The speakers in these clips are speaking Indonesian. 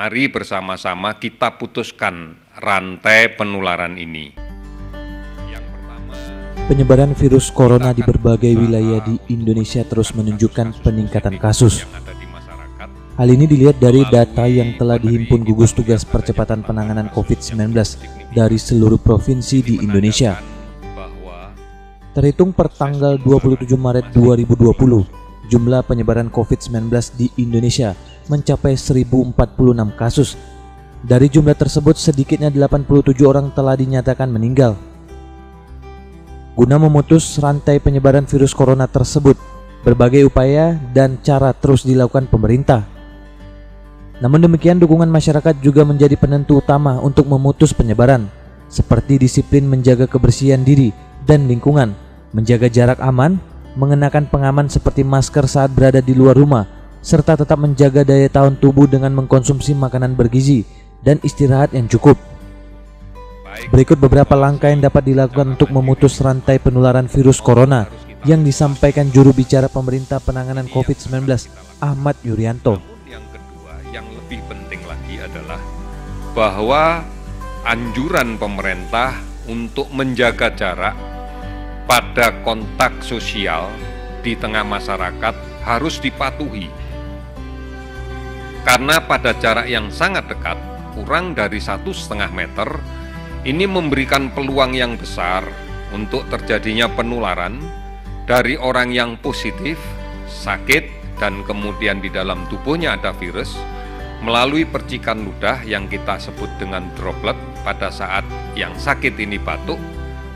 Mari bersama-sama kita putuskan rantai penularan ini. Yang pertama, penyebaran virus corona di berbagai wilayah di Indonesia terus menunjukkan peningkatan kasus. Hal ini dilihat dari data yang telah dihimpun gugus tugas percepatan penanganan COVID-19 dari seluruh provinsi di Indonesia. Terhitung per tanggal 27 Maret 2020, jumlah penyebaran COVID-19 di Indonesia mencapai 1046 kasus. Dari jumlah tersebut, sedikitnya 87 orang telah dinyatakan meninggal. Guna memutus rantai penyebaran virus corona tersebut, berbagai upaya dan cara terus dilakukan pemerintah. Namun demikian, dukungan masyarakat juga menjadi penentu utama untuk memutus penyebaran, seperti disiplin menjaga kebersihan diri dan lingkungan, menjaga jarak aman, mengenakan pengaman seperti masker saat berada di luar rumah, serta tetap menjaga daya tahan tubuh dengan mengkonsumsi makanan bergizi dan istirahat yang cukup. Berikut beberapa langkah yang dapat dilakukan untuk memutus rantai penularan virus corona yang disampaikan juru bicara pemerintah penanganan COVID-19, Ahmad Yuryanto. Yang kedua, yang lebih penting lagi adalah bahwa anjuran pemerintah untuk menjaga jarak pada kontak sosial di tengah masyarakat harus dipatuhi. Karena pada jarak yang sangat dekat, kurang dari 1,5 meter, ini memberikan peluang yang besar untuk terjadinya penularan dari orang yang positif, sakit, dan kemudian di dalam tubuhnya ada virus, melalui percikan ludah yang kita sebut dengan droplet pada saat yang sakit ini batuk,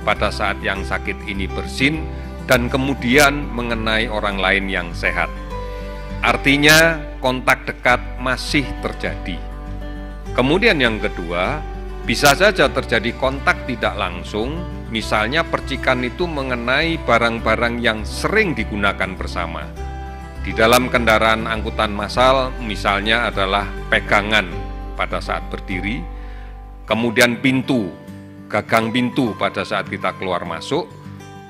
pada saat yang sakit ini bersin, dan kemudian mengenai orang lain yang sehat. Artinya kontak dekat masih terjadi. Kemudian yang kedua, bisa saja terjadi kontak tidak langsung, misalnya percikan itu mengenai barang-barang yang sering digunakan bersama. Di dalam kendaraan angkutan massal misalnya adalah pegangan pada saat berdiri, kemudian pintu, gagang pintu pada saat kita keluar masuk,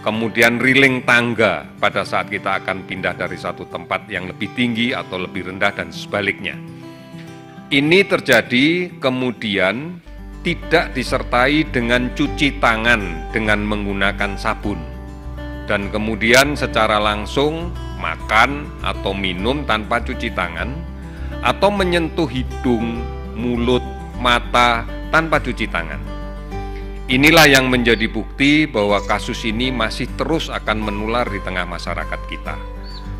kemudian riling tangga pada saat kita akan pindah dari satu tempat yang lebih tinggi atau lebih rendah dan sebaliknya. Ini terjadi kemudian tidak disertai dengan cuci tangan dengan menggunakan sabun, dan kemudian secara langsung makan atau minum tanpa cuci tangan, atau menyentuh hidung, mulut, mata tanpa cuci tangan. Inilah yang menjadi bukti bahwa kasus ini masih terus akan menular di tengah masyarakat kita.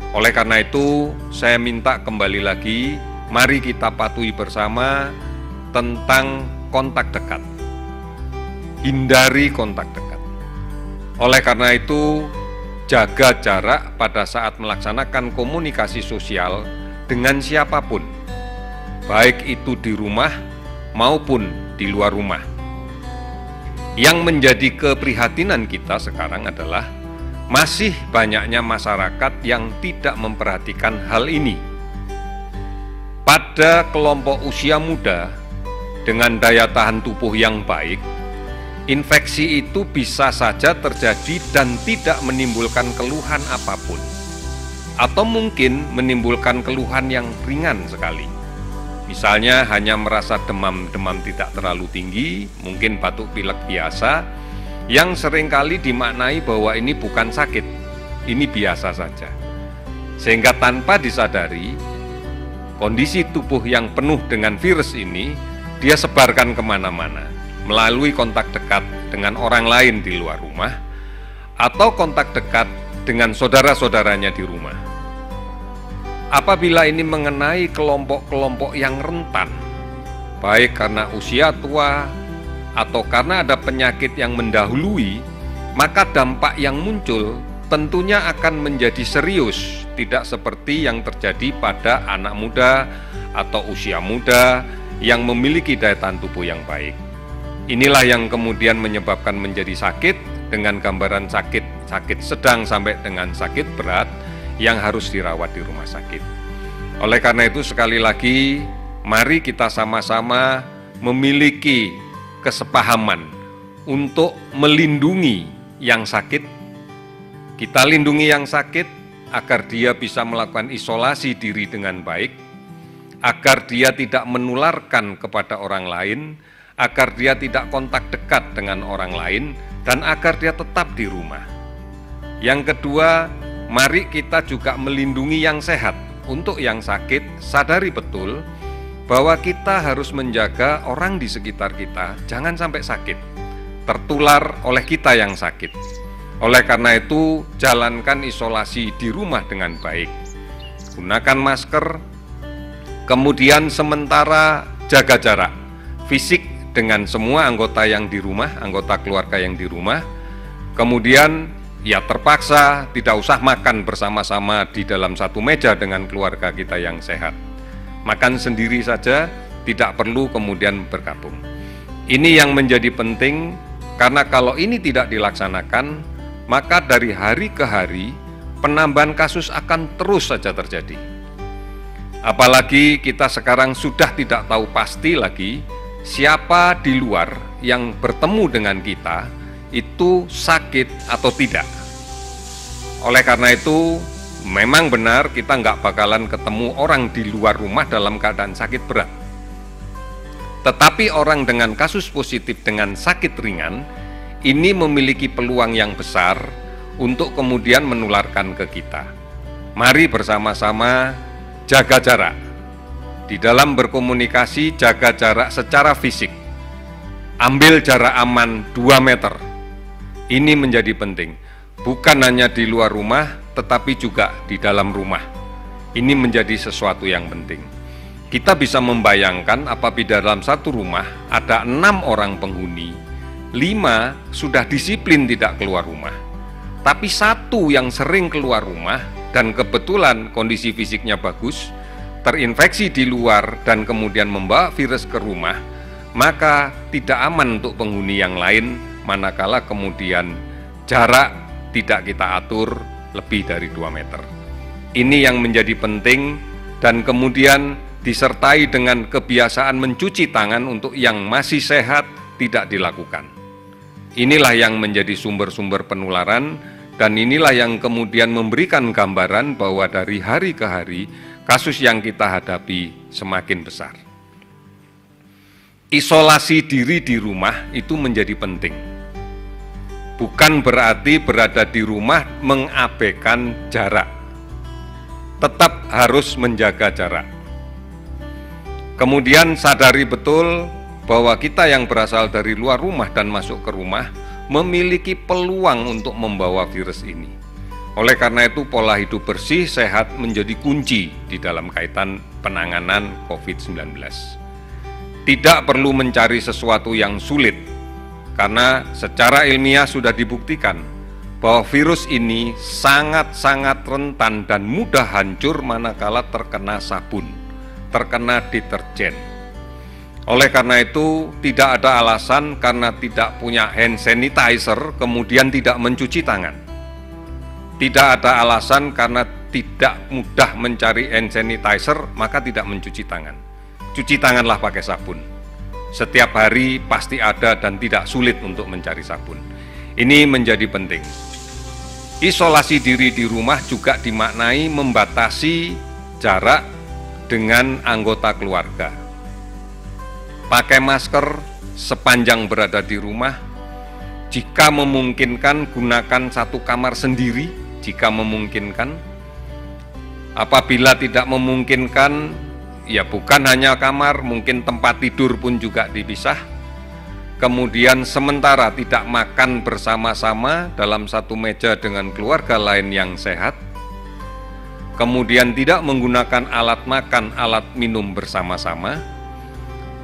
Oleh karena itu, saya minta kembali lagi, mari kita patuhi bersama tentang kontak dekat. Hindari kontak dekat. Oleh karena itu, jaga jarak pada saat melaksanakan komunikasi sosial dengan siapapun, baik itu di rumah maupun di luar rumah. Yang menjadi keprihatinan kita sekarang adalah masih banyaknya masyarakat yang tidak memperhatikan hal ini. Pada kelompok usia muda dengan daya tahan tubuh yang baik, infeksi itu bisa saja terjadi dan tidak menimbulkan keluhan apapun, atau mungkin menimbulkan keluhan yang ringan sekali. Misalnya hanya merasa demam tidak terlalu tinggi, mungkin batuk pilek biasa, yang seringkali dimaknai bahwa ini bukan sakit, ini biasa saja. Sehingga tanpa disadari, kondisi tubuh yang penuh dengan virus ini, dia sebarkan kemana-mana, melalui kontak dekat dengan orang lain di luar rumah, atau kontak dekat dengan saudara-saudaranya di rumah. Apabila ini mengenai kelompok-kelompok yang rentan, baik karena usia tua atau karena ada penyakit yang mendahului, maka dampak yang muncul tentunya akan menjadi serius, tidak seperti yang terjadi pada anak muda atau usia muda yang memiliki daya tahan tubuh yang baik. Inilah yang kemudian menyebabkan menjadi sakit dengan gambaran sakit sedang sampai dengan sakit berat yang harus dirawat di rumah sakit. Oleh karena itu sekali lagi, mari kita sama-sama memiliki kesepahaman untuk melindungi yang sakit. Kita lindungi yang sakit agar dia bisa melakukan isolasi diri dengan baik, agar dia tidak menularkan kepada orang lain, agar dia tidak kontak dekat dengan orang lain, dan agar dia tetap di rumah. Yang kedua, mari kita juga melindungi yang sehat. Untuk yang sakit, sadari betul bahwa kita harus menjaga orang di sekitar kita jangan sampai sakit, tertular oleh kita yang sakit. Oleh karena itu, jalankan isolasi di rumah dengan baik. Gunakan masker, kemudian sementara jaga jarak fisik dengan semua anggota yang di rumah, anggota keluarga yang di rumah. Kemudian ya terpaksa tidak usah makan bersama-sama di dalam satu meja dengan keluarga kita yang sehat. Makan sendiri saja, tidak perlu kemudian bergabung. Ini yang menjadi penting, karena kalau ini tidak dilaksanakan, maka dari hari ke hari penambahan kasus akan terus saja terjadi. Apalagi kita sekarang sudah tidak tahu pasti lagi siapa di luar yang bertemu dengan kita itu sakit atau tidak. Oleh karena itu, memang benar kita nggak bakalan ketemu orang di luar rumah dalam keadaan sakit berat. Tetapi orang dengan kasus positif dengan sakit ringan, ini memiliki peluang yang besar untuk kemudian menularkan ke kita. Mari bersama-sama jaga jarak. Di dalam berkomunikasi, jaga jarak secara fisik. Ambil jarak aman 2 meter. Ini menjadi penting. Bukan hanya di luar rumah, tetapi juga di dalam rumah. Ini menjadi sesuatu yang penting. Kita bisa membayangkan apabila dalam satu rumah ada 6 orang penghuni, 5 sudah disiplin tidak keluar rumah. Tapi 1 yang sering keluar rumah dan kebetulan kondisi fisiknya bagus, terinfeksi di luar dan kemudian membawa virus ke rumah, maka tidak aman untuk penghuni yang lain manakala kemudian jarak tidak kita atur lebih dari 2 meter. Ini yang menjadi penting dan kemudian disertai dengan kebiasaan mencuci tangan untuk yang masih sehat tidak dilakukan. Inilah yang menjadi sumber-sumber penularan dan inilah yang kemudian memberikan gambaran bahwa dari hari ke hari kasus yang kita hadapi semakin besar. Isolasi diri di rumah itu menjadi penting. Bukan berarti berada di rumah mengabaikan jarak. Tetap harus menjaga jarak. Kemudian sadari betul bahwa kita yang berasal dari luar rumah dan masuk ke rumah memiliki peluang untuk membawa virus ini. Oleh karena itu, pola hidup bersih, sehat menjadi kunci di dalam kaitan penanganan COVID-19. Tidak perlu mencari sesuatu yang sulit, karena secara ilmiah sudah dibuktikan bahwa virus ini sangat-sangat rentan dan mudah hancur manakala terkena sabun, terkena deterjen. Oleh karena itu, tidak ada alasan karena tidak punya hand sanitizer kemudian tidak mencuci tangan. Tidak ada alasan karena tidak mudah mencari hand sanitizer maka tidak mencuci tangan. Cuci tanganlah pakai sabun. Setiap hari pasti ada dan tidak sulit untuk mencari sabun. Ini menjadi penting. Isolasi diri di rumah juga dimaknai membatasi jarak dengan anggota keluarga. Pakai masker sepanjang berada di rumah. Jika memungkinkan, gunakan satu kamar sendiri jika memungkinkan. Apabila tidak memungkinkan, ya bukan hanya kamar, mungkin tempat tidur pun juga dipisah. Kemudian sementara tidak makan bersama-sama dalam satu meja dengan keluarga lain yang sehat. Kemudian tidak menggunakan alat makan, alat minum bersama-sama.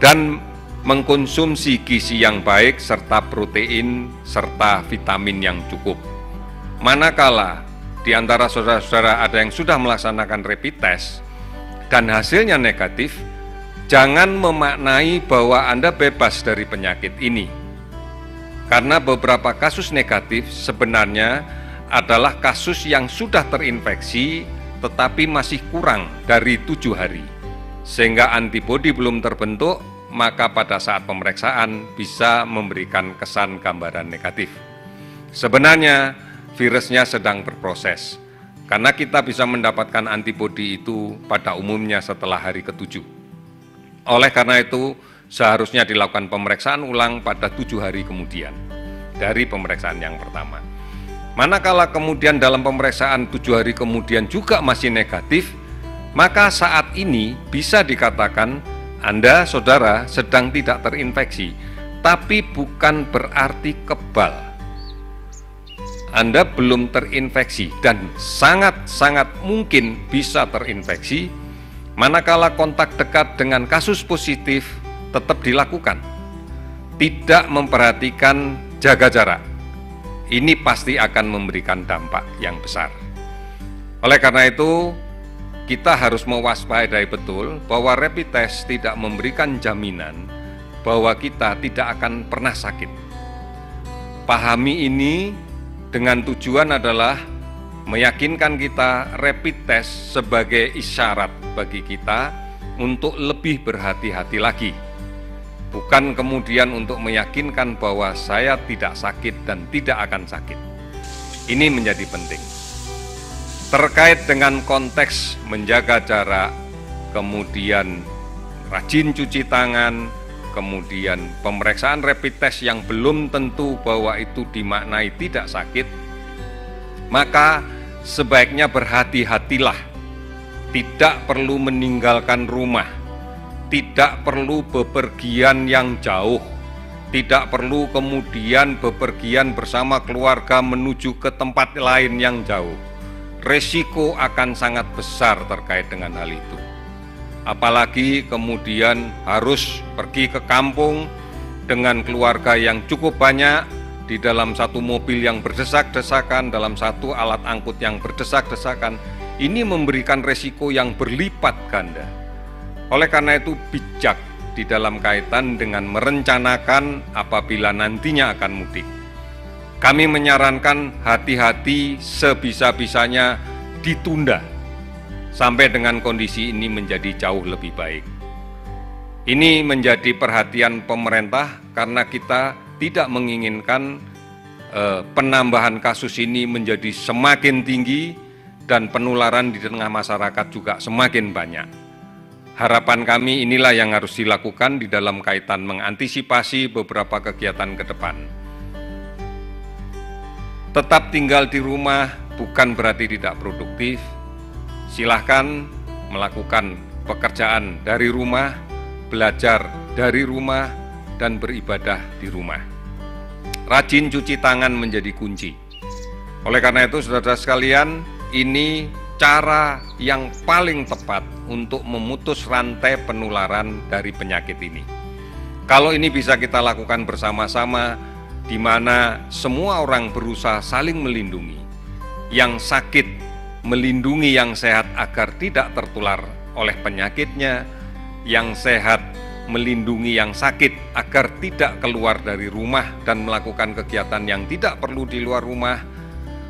Dan mengkonsumsi gizi yang baik serta protein serta vitamin yang cukup. Manakala di antara saudara-saudara ada yang sudah melaksanakan rapid test dan hasilnya negatif, jangan memaknai bahwa Anda bebas dari penyakit ini. Karena beberapa kasus negatif sebenarnya adalah kasus yang sudah terinfeksi tetapi masih kurang dari 7 hari. Sehingga antibodi belum terbentuk, maka pada saat pemeriksaan bisa memberikan kesan gambaran negatif. Sebenarnya virusnya sedang berproses. Karena kita bisa mendapatkan antibodi itu pada umumnya setelah hari ke-7. Oleh karena itu, seharusnya dilakukan pemeriksaan ulang pada 7 hari kemudian dari pemeriksaan yang pertama. Manakala kemudian dalam pemeriksaan 7 hari kemudian juga masih negatif, maka saat ini bisa dikatakan Anda, saudara, sedang tidak terinfeksi, tapi bukan berarti kebal. Anda belum terinfeksi dan sangat-sangat mungkin bisa terinfeksi manakala kontak dekat dengan kasus positif tetap dilakukan. Tidak memperhatikan jaga jarak. Ini pasti akan memberikan dampak yang besar. Oleh karena itu, kita harus mewaspadai betul bahwa rapid test tidak memberikan jaminan bahwa kita tidak akan pernah sakit. Pahami ini dengan tujuan adalah meyakinkan kita rapid test sebagai isyarat bagi kita untuk lebih berhati-hati lagi. Bukan kemudian untuk meyakinkan bahwa saya tidak sakit dan tidak akan sakit. Ini menjadi penting. Terkait dengan konteks menjaga jarak, kemudian rajin cuci tangan, kemudian pemeriksaan rapid test yang belum tentu bahwa itu dimaknai tidak sakit, maka sebaiknya berhati-hatilah. Tidak perlu meninggalkan rumah, tidak perlu bepergian yang jauh, tidak perlu kemudian bepergian bersama keluarga menuju ke tempat lain yang jauh. Resiko akan sangat besar terkait dengan hal itu. Apalagi kemudian harus pergi ke kampung dengan keluarga yang cukup banyak di dalam satu mobil yang berdesak-desakan, dalam satu alat angkut yang berdesak-desakan. Ini memberikan resiko yang berlipat ganda. Oleh karena itu bijak di dalam kaitan dengan merencanakan apabila nantinya akan mudik. Kami menyarankan hati-hati, sebisa-bisanya ditunda sampai dengan kondisi ini menjadi jauh lebih baik. Ini menjadi perhatian pemerintah karena kita tidak menginginkan penambahan kasus ini menjadi semakin tinggi dan penularan di tengah masyarakat juga semakin banyak. Harapan kami inilah yang harus dilakukan di dalam kaitan mengantisipasi beberapa kegiatan ke depan. Tetap tinggal di rumah bukan berarti tidak produktif. Silahkan melakukan pekerjaan dari rumah, belajar dari rumah, dan beribadah di rumah. Rajin cuci tangan menjadi kunci. Oleh karena itu, saudara sekalian, ini cara yang paling tepat untuk memutus rantai penularan dari penyakit ini. Kalau ini bisa kita lakukan bersama-sama, di mana semua orang berusaha saling melindungi. Yang sakit melindungi yang sehat agar tidak tertular oleh penyakitnya, yang sehat melindungi yang sakit agar tidak keluar dari rumah dan melakukan kegiatan yang tidak perlu di luar rumah.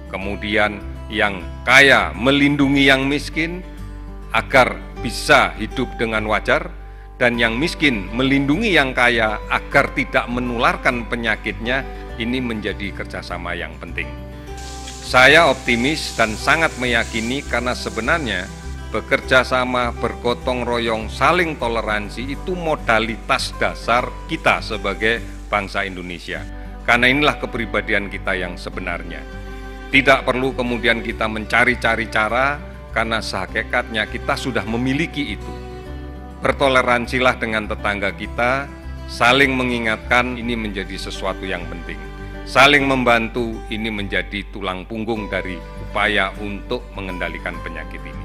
Kemudian yang kaya melindungi yang miskin agar bisa hidup dengan wajar, dan yang miskin melindungi yang kaya agar tidak menularkan penyakitnya. Ini menjadi kerjasama yang penting. Saya optimis dan sangat meyakini karena sebenarnya bekerja sama, bergotong royong, saling toleransi itu modalitas dasar kita sebagai bangsa Indonesia. Karena inilah kepribadian kita yang sebenarnya. Tidak perlu kemudian kita mencari-cari cara, karena sehakikatnya kita sudah memiliki itu. Bertoleransilah dengan tetangga kita, saling mengingatkan ini menjadi sesuatu yang penting. Saling membantu ini menjadi tulang punggung dari upaya untuk mengendalikan penyakit ini.